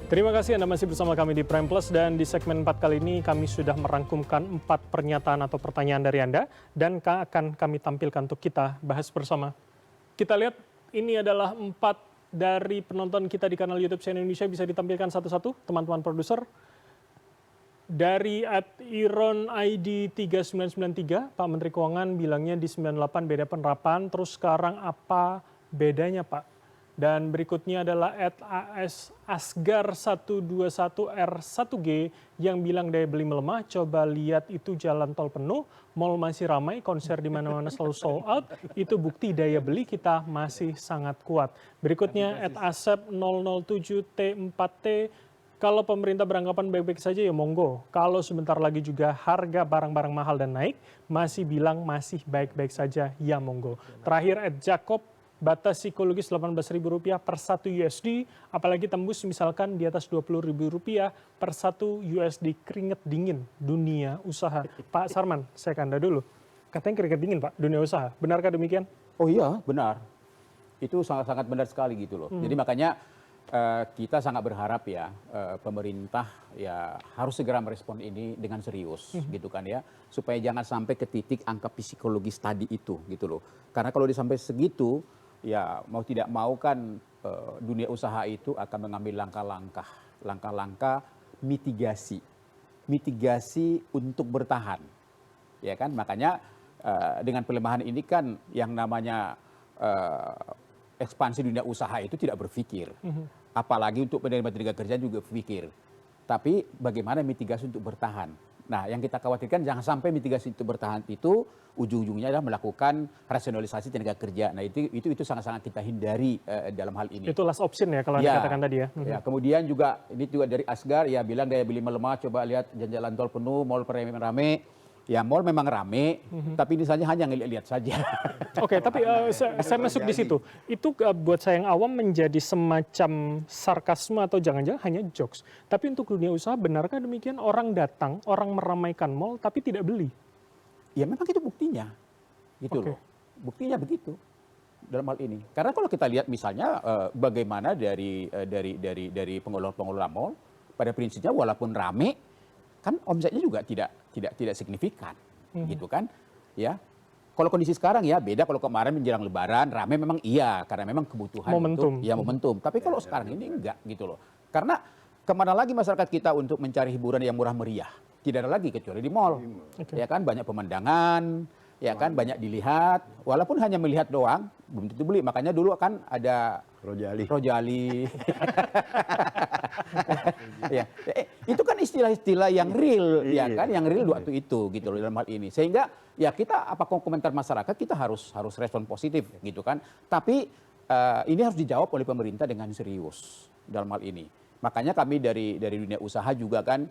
Terima kasih Anda masih bersama kami di Prime Plus dan di segmen 4 kali ini kami sudah merangkumkan 4 pernyataan atau pertanyaan dari Anda dan akan kami tampilkan untuk kita bahas bersama. Kita lihat ini adalah 4 dari penonton kita di kanal YouTube CNN Indonesia, bisa ditampilkan satu-satu teman-teman produser. Dari @iron_id3993, Pak Menteri Keuangan bilangnya di 98 beda penerapan, terus sekarang apa bedanya Pak? Dan berikutnya adalah @asgar121R1G yang bilang daya beli melemah, coba lihat itu jalan tol penuh, mall masih ramai, konser di mana-mana selalu sold out, itu bukti daya beli kita masih sangat kuat. Berikutnya @asep007T4T, kalau pemerintah beranggapan baik-baik saja ya monggo. Kalau sebentar lagi juga harga barang-barang mahal dan naik, masih bilang masih baik-baik saja ya monggo. Terakhir @jacob, batas psikologis Rp18.000 per 1 USD, apalagi tembus misalkan di atas Rp20.000 per 1 USD, keringet dingin dunia usaha. Pak Sarman, saya ke Anda dulu. Katanya keringet dingin Pak, dunia usaha. Benarkah demikian? Oh iya, benar. Itu sangat-sangat benar sekali gitu loh. Jadi makanya kita sangat berharap ya pemerintah ya harus segera merespon ini dengan serius gitu kan ya, supaya jangan sampai ke titik angka psikologis tadi itu gitu loh. Karena kalau sampai segitu ya mau tidak mau kan dunia usaha itu akan mengambil langkah-langkah mitigasi untuk bertahan, ya kan. Makanya dengan pelemahan ini kan yang namanya ekspansi dunia usaha itu tidak berpikir, apalagi untuk penerima tenaga kerja juga berpikir, tapi bagaimana mitigasi untuk bertahan. Nah, yang kita khawatirkan jangan sampai mitigasi itu bertahan itu ujung-ujungnya adalah melakukan rasionalisasi tenaga kerja. Nah, itu sangat-sangat kita hindari dalam hal ini. Itu last option ya kalau Anda katakan tadi ya. Ya, kemudian juga ini juga dari Asgar ya bilang daya beli melemah, coba lihat jalan tol penuh, mall rame. Ya, mall memang rame, tapi ini saja hanya ngelihat saja. Oke, tapi saya masuk di situ. Itu buat saya yang awam menjadi semacam sarkasme atau jangan-jangan hanya jokes. Tapi untuk dunia usaha, benarkah demikian orang datang, orang meramaikan mall, tapi tidak beli? Ya memang itu buktinya, gitu loh. Buktinya begitu dalam hal ini. Karena kalau kita lihat misalnya bagaimana dari pengelola mall, pada prinsipnya walaupun rame, kan omsetnya juga tidak signifikan, gitu kan? Ya, kalau kondisi sekarang ya beda. Kalau kemarin menjelang Lebaran rame memang iya, karena memang kebutuhan momentum. Momentum. Tapi kalau sekarang ini enggak, gitu loh. Karena kemana lagi masyarakat kita untuk mencari hiburan yang murah meriah? Tidak ada lagi kecuali di mall, ya kan? Banyak pemandangan, ya kan, banyak dilihat, walaupun hanya melihat doang, belum tentu beli. Makanya dulu kan ada Rojali. Ya, itu kan istilah-istilah yang real, ya kan, yang real waktu itu, gitu loh dalam hal ini. Sehingga ya kita komentar masyarakat kita harus respon positif, gitu kan. Tapi ini harus dijawab oleh pemerintah dengan serius dalam hal ini. Makanya kami dari dunia usaha juga kan,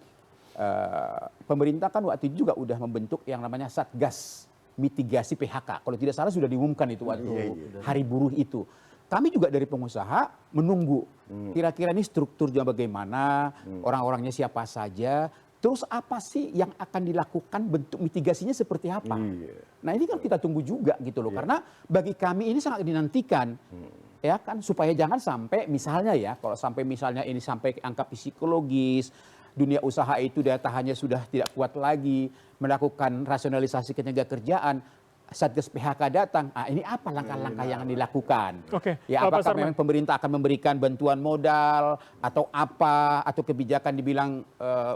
pemerintah kan waktu itu juga udah membentuk yang namanya Satgas mitigasi PHK. Kalau tidak salah sudah diumumkan itu waktu hari buruh itu. Kami juga dari pengusaha menunggu kira-kira ini strukturnya bagaimana, orang-orangnya siapa saja, terus apa sih yang akan dilakukan, bentuk mitigasinya seperti apa. Nah ini kan kita tunggu juga gitu loh, karena bagi kami ini sangat dinantikan. Ya kan, supaya jangan sampai misalnya ya, kalau sampai misalnya ini sampai ke angka psikologis, dunia usaha itu daya tahannya sudah tidak kuat lagi, melakukan rasionalisasi ketenaga kerjaan, Satgas PHK datang. Ini apa langkah-langkah yang dilakukan? Ya, apakah memang pemerintah akan memberikan bantuan modal atau apa, atau kebijakan dibilang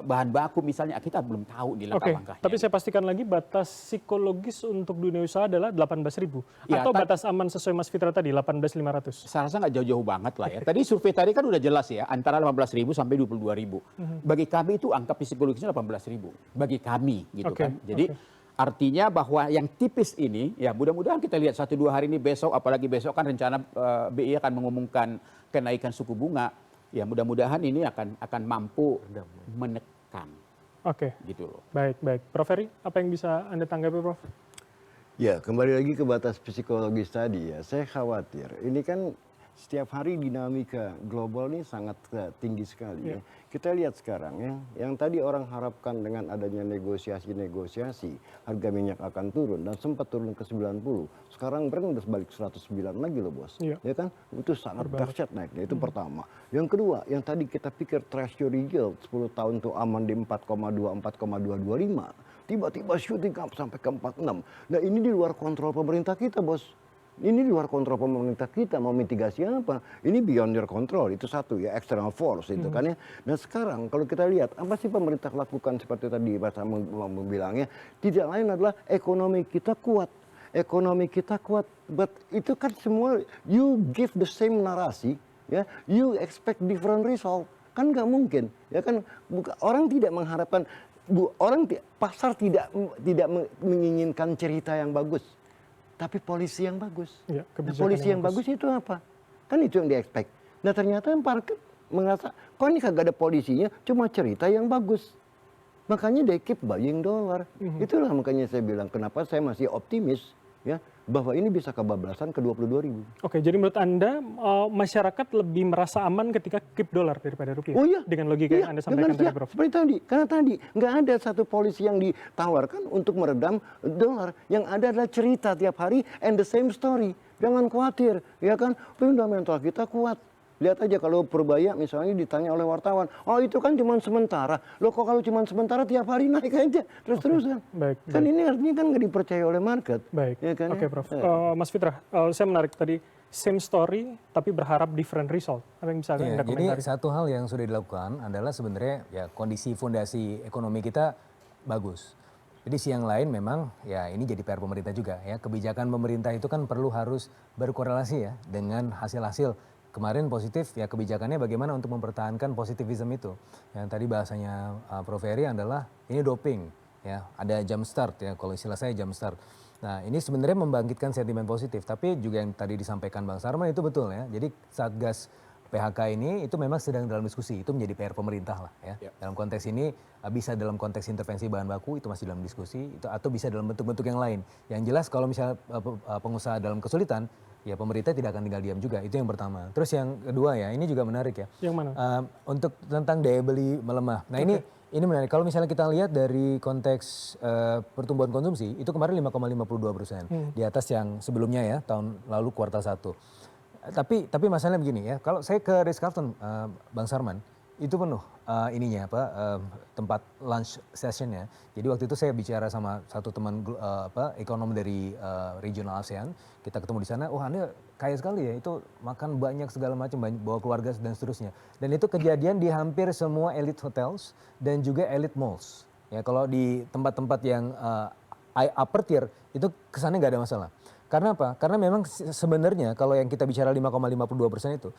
bahan baku misalnya, kita belum tahu di langkah-langkahnya. Tapi saya pastikan lagi batas psikologis untuk dunia usaha adalah 18.000 atau batas aman sesuai Mas Fitra tadi 18.500. Saya rasa nggak jauh-jauh banget lah ya. Tadi survei tadi kan udah jelas ya, antara 18.000 sampai 22.000. Bagi kami itu angka psikologisnya 18.000. Bagi kami gitu kan. Jadi artinya bahwa yang tipis ini, ya mudah-mudahan kita lihat 1-2 hari ini besok, apalagi besok kan rencana BI akan mengumumkan kenaikan suku bunga. Ya mudah-mudahan ini akan mampu menekan. Gitu loh. Baik. Prof Ferry, apa yang bisa Anda tanggapi, Prof? Ya, kembali lagi ke batas psikologis tadi ya. Saya khawatir, ini kan setiap hari dinamika global ini sangat tinggi sekali ya. Kita lihat sekarang ya, yang tadi orang harapkan dengan adanya negosiasi harga minyak akan turun dan sempat turun ke 90. Sekarang Brent udah balik 109 lagi loh bos. Ya kan? Itu sangat dahsyat naiknya, itu pertama. Yang kedua, yang tadi kita pikir treasury yield 10 tahun tuh aman di 4,2, 4,225. Tiba-tiba shooting up sampai ke 46. Nah ini di luar kontrol pemerintah kita bos. Ini di luar kontrol pemerintah kita, mau mitigasi apa? Ini beyond your control, itu satu ya, external force itu kan ya. Nah sekarang kalau kita lihat, apa sih pemerintah lakukan seperti tadi Pak Sam bilangnya, tidak lain adalah ekonomi kita kuat. Ekonomi kita kuat, but itu kan semua, you give the same narasi, ya, you expect different result. Kan nggak mungkin, ya kan, orang tidak mengharapkan, pasar tidak menginginkan cerita yang bagus. Tapi polisi yang bagus. Ya, nah, polisi yang bagus itu apa? Kan itu yang di-expect. Nah ternyata market merasa, kok ini kagak ada polisinya, cuma cerita yang bagus. Makanya they keep buying dollar. Itulah makanya saya bilang, kenapa saya masih optimis ya bahwa ini bisa kebablasan ke 22.000. Oke, jadi menurut Anda masyarakat lebih merasa aman ketika keep dolar daripada rupiah? Oh iya. Dengan logika yang Anda sampaikan tadi, Prof. Seperti tadi, karena tadi nggak ada satu polisi yang ditawarkan untuk meredam dolar. Yang ada adalah cerita tiap hari and the same story. Jangan khawatir, ya kan? Fundamental kita kuat. Lihat aja kalau Purbaya misalnya ditanya oleh wartawan, oh itu kan cuma sementara. Loh kok kalau cuma sementara tiap hari naik aja terus-terusan. Baik, Kan ini artinya kan nggak dipercaya oleh market. Baik, Ya kan, oke Prof. Mas Fitrah, saya menarik tadi, same story tapi berharap different result. Apa yang bisa Anda Jadi komentari? satu hal yang sudah dilakukan adalah sebenarnya ya kondisi fondasi ekonomi kita bagus. Jadi sisi yang lain memang ya ini jadi PR pemerintah juga ya. Kebijakan pemerintah itu kan perlu harus berkorelasi ya dengan hasil-hasil. Kemarin positif ya kebijakannya bagaimana untuk mempertahankan positivism itu. Yang tadi bahasanya Prof. Heri adalah ini doping ya, ada jump start ya, kalau istilah saya jump start. Nah ini sebenarnya membangkitkan sentimen positif, tapi juga yang tadi disampaikan Bang Sarman itu betul ya. Jadi Satgas PHK ini itu memang sedang dalam diskusi, itu menjadi PR pemerintah lah ya. Dalam konteks ini bisa dalam konteks intervensi bahan baku itu masih dalam diskusi, itu atau bisa dalam bentuk-bentuk yang lain. Yang jelas kalau misalnya pengusaha dalam kesulitan, ya pemerintah tidak akan tinggal diam juga, itu yang pertama. Terus yang kedua ya, ini juga menarik ya. Yang mana? Untuk tentang daya beli melemah. Nah ini menarik, kalau misalnya kita lihat dari konteks pertumbuhan konsumsi, itu kemarin 5,52%. Di atas yang sebelumnya ya, tahun lalu kuartal 1. Tapi masalahnya begini ya, kalau saya ke Ritz-Carlton, Bang Sarman, itu penuh tempat lunch sessionnya. Jadi waktu itu saya bicara sama satu teman ekonom dari regional ASEAN, kita ketemu di sana. Oh Anda kaya sekali ya, itu makan banyak segala macam, bawa keluarga dan seterusnya. Dan itu kejadian di hampir semua elite hotels dan juga elite malls. Ya kalau di tempat-tempat yang upper tier itu kesannya nggak ada masalah. Karena apa? Karena memang sebenarnya kalau yang kita bicara 5,52% itu,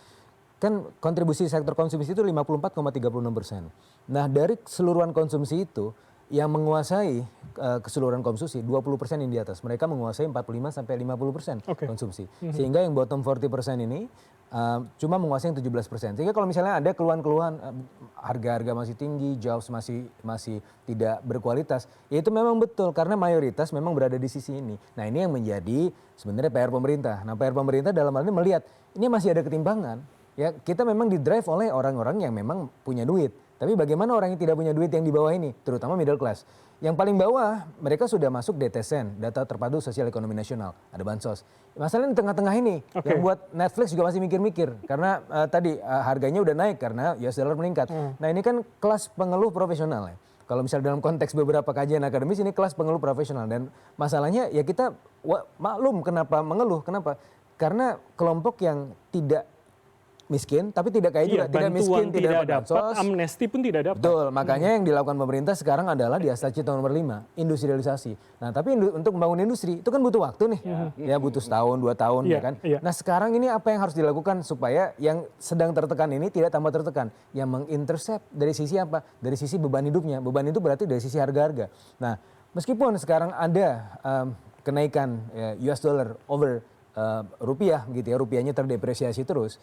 kan kontribusi sektor konsumsi itu 54,36%. Nah dari keseluruhan konsumsi itu yang menguasai keseluruhan konsumsi 20% yang di atas. Mereka menguasai 45-50% konsumsi. Sehingga yang bottom 40% ini cuma menguasai yang 17%. Sehingga kalau misalnya ada keluhan-keluhan harga-harga masih tinggi, jobs masih tidak berkualitas, ya itu memang betul karena mayoritas memang berada di sisi ini. Nah ini yang menjadi sebenarnya PR pemerintah. Nah PR pemerintah dalam hal ini melihat ini masih ada ketimpangan. Ya kita memang didrive oleh orang-orang yang memang punya duit. Tapi bagaimana orang yang tidak punya duit yang di bawah ini, terutama middle class. Yang paling bawah mereka sudah masuk DTSEN, Data Terpadu Sosial Ekonomi Nasional, ada bansos. Masalahnya di tengah-tengah ini, yang buat Netflix juga masih mikir-mikir. Karena tadi harganya udah naik karena US dollar meningkat. Nah ini kan kelas pengeluh profesional ya. Kalau misalnya dalam konteks beberapa kajian akademis ini kelas pengeluh profesional. Dan masalahnya ya kita maklum kenapa mengeluh, kenapa? Karena kelompok yang tidak miskin tapi tidak kaya juga, tidak miskin, tidak dapat, amnesti pun tidak dapat. Betul, makanya yang dilakukan pemerintah sekarang adalah di Cita nomor 5, industrialisasi. Nah tapi untuk membangun industri itu kan butuh waktu nih, ya butuh setahun, 2 tahun ya kan. Nah sekarang ini apa yang harus dilakukan supaya yang sedang tertekan ini tidak tambah tertekan, yang mengintercept dari sisi apa? Dari sisi beban hidupnya, beban itu berarti dari sisi harga-harga. Nah meskipun sekarang ada kenaikan US dollar over rupiah gitu ya, rupiahnya terdepresiasi terus.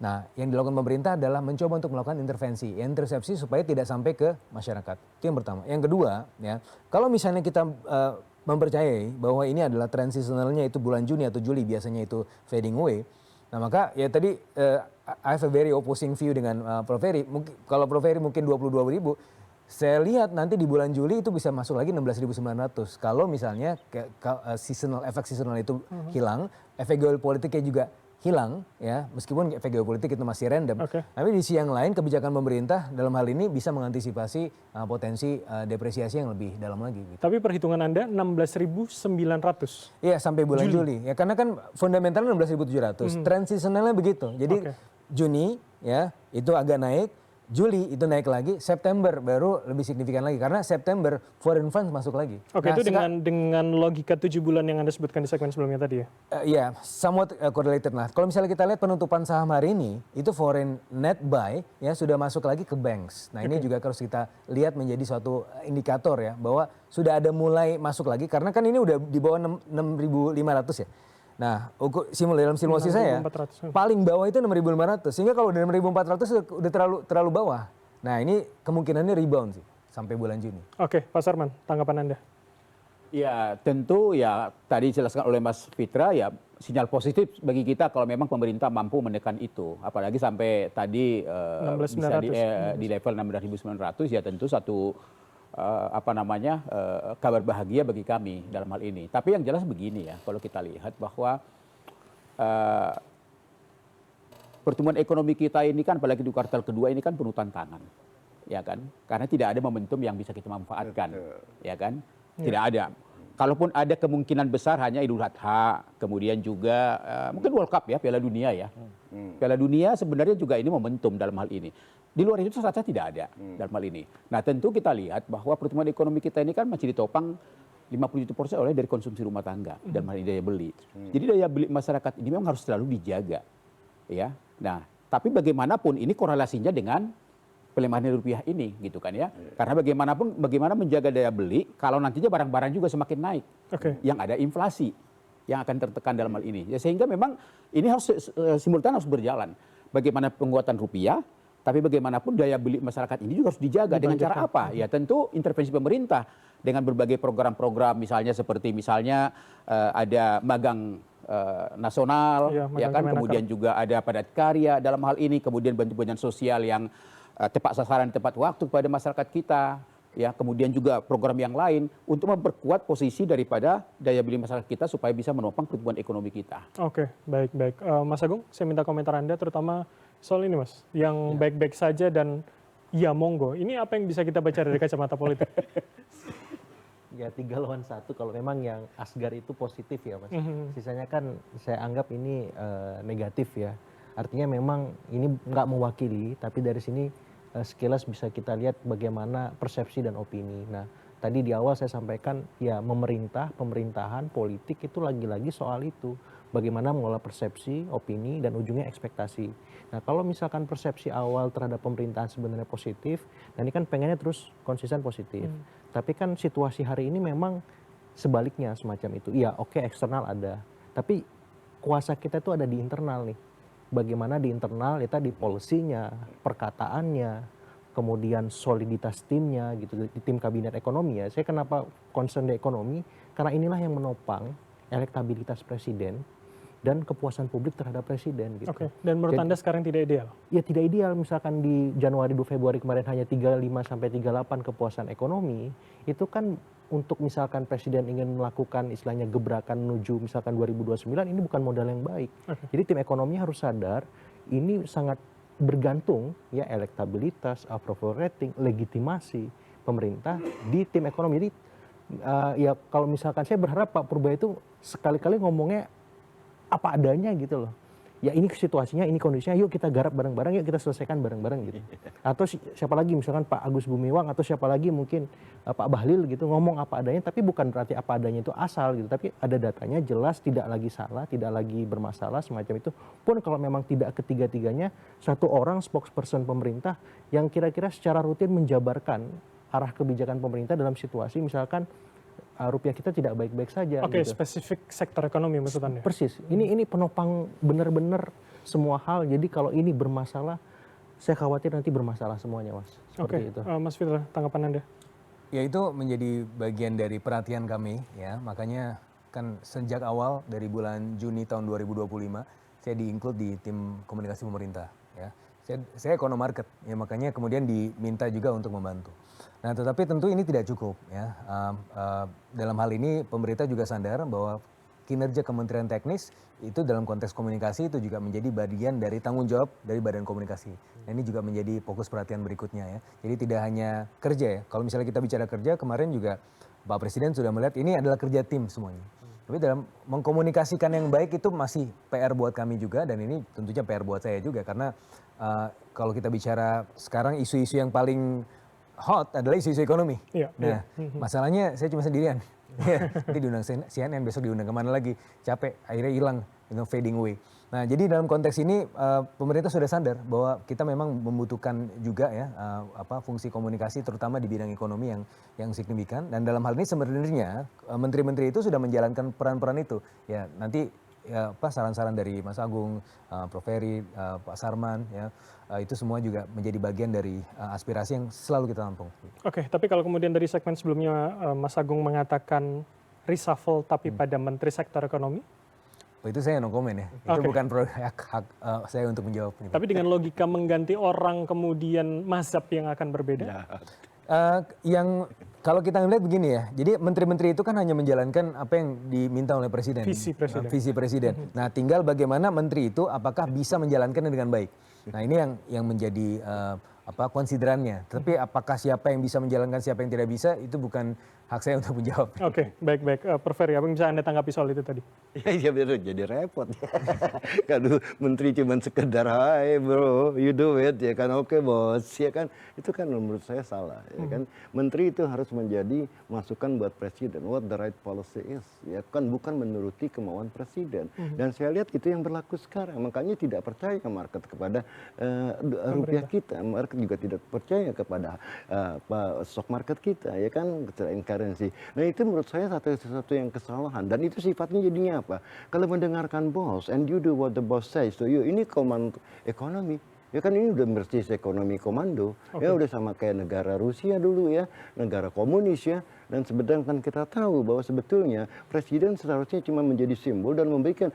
Nah, yang dilakukan pemerintah adalah mencoba untuk melakukan intervensi, intersepsi supaya tidak sampai ke masyarakat. Itu yang pertama. Yang kedua, ya, kalau misalnya kita mempercayai bahwa ini adalah tren seasonalnya itu bulan Juni atau Juli biasanya itu fading away. Nah maka ya tadi I have a very opposing view dengan Prof. Ferry. Kalau Prof. Ferry mungkin 22.000, saya lihat nanti di bulan Juli itu bisa masuk lagi 16.900. Kalau misalnya efek seasonal itu hilang, efek geopolitiknya juga hilang, ya meskipun efek geopolitik itu masih random. Tapi di sisi yang lain kebijakan pemerintah dalam hal ini bisa mengantisipasi potensi depresiasi yang lebih dalam lagi. Gitu. Tapi perhitungan Anda 16.900? Iya sampai bulan Juli. Ya karena kan fundamentalnya 16.700. Tren seasonalnya begitu. Jadi Juni ya itu agak naik. Juli itu naik lagi, September baru lebih signifikan lagi karena September foreign funds masuk lagi. Oke, nah, itu dengan logika 7 bulan yang Anda sebutkan di segmen sebelumnya tadi ya? Iya, somewhat correlated lah. Kalau misalnya kita lihat penutupan saham hari ini, itu foreign net buy ya sudah masuk lagi ke banks. Nah ini juga harus kita lihat menjadi suatu indikator ya bahwa sudah ada mulai masuk lagi karena kan ini udah di bawah 6.500 ya. Nah, dalam simulasi saya, paling bawah itu 6.500. Sehingga kalau udah 6.400 udah terlalu bawah. Nah, ini kemungkinannya rebound sih sampai bulan Juni. Oke, Pak Sarman, tanggapan Anda? Ya, tentu ya tadi dijelaskan oleh Mas Fitra ya sinyal positif bagi kita kalau memang pemerintah mampu menekan itu. Apalagi sampai tadi bisa di level 16.900 ya tentu satu kabar bahagia bagi kami dalam hal ini. Tapi yang jelas begini ya, kalau kita lihat bahwa pertumbuhan ekonomi kita ini kan apalagi di kuartal kedua ini kan penuh tantangan, ya kan? Karena tidak ada momentum yang bisa kita manfaatkan, ya kan? Tidak ada. Kalaupun ada kemungkinan besar hanya Idul Adha, kemudian juga mungkin World Cup ya, Piala Dunia ya. Piala Dunia sebenarnya juga ini momentum dalam hal ini. Di luar itu saja tidak ada dalam hal ini. Nah tentu kita lihat bahwa pertumbuhan ekonomi kita ini kan masih ditopang 57% oleh dari konsumsi rumah tangga dan daya beli. Jadi daya beli masyarakat ini memang harus selalu dijaga, ya. Nah tapi bagaimanapun ini korelasinya dengan pelemahan rupiah ini, gitu kan ya. Karena bagaimana menjaga daya beli kalau nantinya barang-barang juga semakin naik, yang ada inflasi yang akan tertekan dalam hal ini. Ya sehingga memang ini harus simultan harus berjalan. Bagaimana penguatan rupiah, tapi bagaimanapun daya beli masyarakat ini juga harus dijaga dengan cara apa? Ya tentu intervensi pemerintah dengan berbagai program-program seperti ada magang nasional, ya kan, kemudian juga ada padat karya dalam hal ini, kemudian bantuan sosial yang tepat sasaran, tepat waktu kepada masyarakat kita, ya, kemudian juga program yang lain untuk memperkuat posisi daripada daya beli masyarakat kita supaya bisa menopang pertumbuhan ekonomi kita. Oke, baik. Mas Agung, saya minta komentar Anda terutama soal ini Mas, yang baik-baik saja dan ya monggo. Ini apa yang bisa kita baca dari kacamata politik? Ya 3 lawan 1 kalau memang yang Asgar itu positif ya Mas. Sisanya kan saya anggap ini negatif ya. Artinya memang ini nggak mewakili, tapi dari sini sekilas bisa kita lihat bagaimana persepsi dan opini. Nah tadi di awal saya sampaikan ya pemerintahan, politik itu lagi-lagi soal itu. Bagaimana mengelola persepsi, opini, dan ujungnya ekspektasi. Nah kalau misalkan persepsi awal terhadap pemerintahan sebenarnya positif, nah ini kan pengennya terus konsisten positif. Tapi kan situasi hari ini memang sebaliknya semacam itu. Iya oke, eksternal ada, tapi kuasa kita itu ada di internal nih. Bagaimana di internal ya tadi policy-nya, perkataannya, kemudian soliditas timnya gitu, di tim kabinet ekonomi ya. Saya kenapa concern di ekonomi, karena inilah yang menopang elektabilitas presiden dan kepuasan publik terhadap presiden gitu. Dan menurut Anda sekarang tidak ideal? Ya tidak ideal, misalkan di Januari 2 Februari kemarin hanya 35 sampai 38 kepuasan ekonomi, itu kan untuk misalkan presiden ingin melakukan istilahnya gebrakan menuju misalkan 2029 ini bukan modal yang baik. Jadi tim ekonomi harus sadar ini sangat bergantung ya elektabilitas, approval rating, legitimasi pemerintah di tim ekonomi. Jadi ya kalau misalkan saya berharap Pak Purba itu sekali-kali ngomongnya apa adanya gitu loh. Ya ini situasinya, ini kondisinya, yuk kita garap bareng-bareng, yuk kita selesaikan bareng-bareng gitu. Atau siapa lagi misalkan Pak Agus Gumiwang atau siapa lagi mungkin Pak Bahlil gitu ngomong apa adanya, tapi bukan berarti apa adanya itu asal gitu. Tapi ada datanya jelas, tidak lagi salah, tidak lagi bermasalah semacam itu. Pun kalau memang tidak ketiga-tiganya, satu orang spokesperson pemerintah yang kira-kira secara rutin menjabarkan arah kebijakan pemerintah dalam situasi misalkan rupiah kita tidak baik-baik saja. Oke, gitu. Spesifik sektor ekonomi maksud Anda? Persis. Ini penopang benar-benar semua hal. Jadi kalau ini bermasalah, saya khawatir nanti bermasalah semuanya, Mas. Seperti itu. Mas Fitra, tanggapan Anda? Ya itu menjadi bagian dari perhatian kami ya. Makanya kan sejak awal dari bulan Juni tahun 2025 saya di-include di tim komunikasi pemerintah. Ya. Saya ekonom market, ya makanya kemudian diminta juga untuk membantu. Nah, tetapi tentu ini tidak cukup. Ya. Dalam hal ini pemerintah juga sadar bahwa kinerja Kementerian Teknis itu dalam konteks komunikasi itu juga menjadi bagian dari tanggung jawab dari Badan Komunikasi. Nah, ini juga menjadi fokus perhatian berikutnya ya. Jadi tidak hanya kerja ya. Kalau misalnya kita bicara kerja, kemarin juga Pak Presiden sudah melihat ini adalah kerja tim semuanya. Tapi dalam mengkomunikasikan yang baik itu masih PR buat kami juga dan ini tentunya PR buat saya juga karena kalau kita bicara sekarang isu-isu yang paling hot adalah isu-isu ekonomi. Iya, Nah, masalahnya saya cuma sendirian. Nanti diundang CNN, besok diundang kemana lagi, capek, akhirnya hilang, fading away. Nah, jadi dalam konteks ini pemerintah sudah sadar bahwa kita memang membutuhkan juga ya fungsi komunikasi terutama di bidang ekonomi yang signifikan dan dalam hal ini sebenarnya menteri-menteri itu sudah menjalankan peran-peran itu. Ya, nanti ya saran-saran dari Mas Agung, Prof. Ferry, Pak Sarman ya itu semua juga menjadi bagian dari aspirasi yang selalu kita tampung. Oke, tapi kalau kemudian dari segmen sebelumnya Mas Agung mengatakan reshuffle tapi pada Menteri Sektor Ekonomi? Oh, itu saya no comment ya. Itu bukan hak saya untuk menjawab. Tapi dengan logika mengganti orang kemudian mazhab yang akan berbeda? Yang kalau kita melihat begini ya, jadi menteri-menteri itu kan hanya menjalankan apa yang diminta oleh presiden. Visi presiden. Visi presiden. Nah, tinggal bagaimana menteri itu apakah bisa menjalankannya dengan baik. Nah, ini yang menjadi konsiderannya. Tapi apakah siapa yang bisa menjalankan, siapa yang tidak bisa, itu bukan hak saya untuk menjawab. Oke, baik-baik. Prof. Ferry, apa yang bisa Anda tanggapi soal itu tadi? Ya betul, jadi repot. Kalau menteri cuma sekedar, hai bro, you do it, ya kan, oke bos, ya kan, itu kan menurut saya salah, ya kan. Menteri itu harus menjadi masukan buat presiden, what the right policy is, ya kan, bukan menuruti kemauan presiden. Dan saya lihat itu yang berlaku sekarang, makanya tidak percaya ke market kepada rupiah kita, market juga tidak percaya kepada stock market kita, ya kan, currency. Nah itu menurut saya satu yang kesalahan dan itu sifatnya jadinya apa? Kalau mendengarkan bos and you do what the boss says to you, ini komando ekonomi. Ya kan ini udah persis ekonomi komando. Ya udah sama kayak negara Rusia dulu ya, negara komunis ya. Dan sedangkan kita tahu bahwa sebetulnya presiden seharusnya cuma menjadi simbol dan memberikan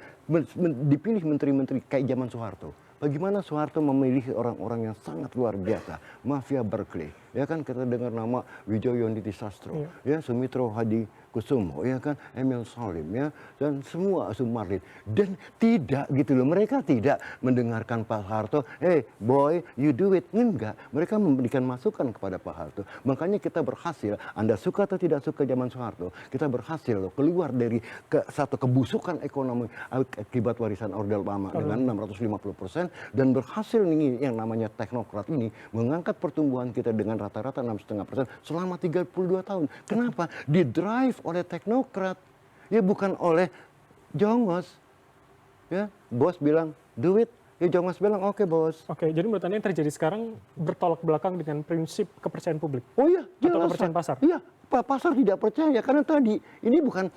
dipilih menteri-menteri kayak zaman Soeharto. Bagaimana Soeharto memilih orang-orang yang sangat luar biasa, mafia Berkeley, ya kan kita dengar nama Wijayonditi Sastro, ya Sumitro Hadi Kusumo, ya kan Emil Salim, ya dan semua Sumarlin dan tidak gitu loh, mereka tidak mendengarkan Pak Harto, boy you do it, enggak, mereka memberikan masukan kepada Pak Harto, makanya kita berhasil, Anda suka atau tidak suka zaman Soeharto, kita berhasil loh keluar dari satu kebusukan ekonomi akibat warisan Orde Lama dengan 650%. Dan berhasil nih yang namanya teknokrat ini mengangkat pertumbuhan kita dengan rata-rata 6,5% selama 32 tahun. Kenapa? Di-drive oleh teknokrat, ya bukan oleh jongos. Ya, bos bilang do it, ya jongos bilang oke bos. Oke, jadi menurut Anda yang terjadi sekarang bertolak belakang dengan prinsip kepercayaan publik? Oh iya, atau kepercayaan pasar? Iya, pasar tidak percaya karena tadi ini bukan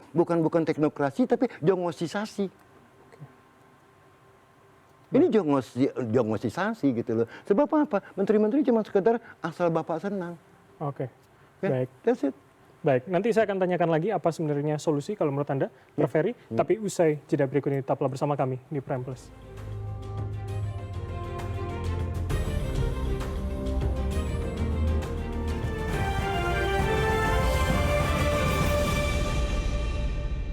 teknokrasi tapi jongosisasi. Ini jongosisasi gitu loh. Sebab apa? Menteri-menteri cuma sekedar asal bapak senang. Oke, Ya, baik. that's it. Baik, nanti saya akan tanyakan lagi apa sebenarnya solusi kalau menurut Anda, Prof. Ferry. Tapi usai jeda berikut ini, tetaplah bersama kami di Prime Plus.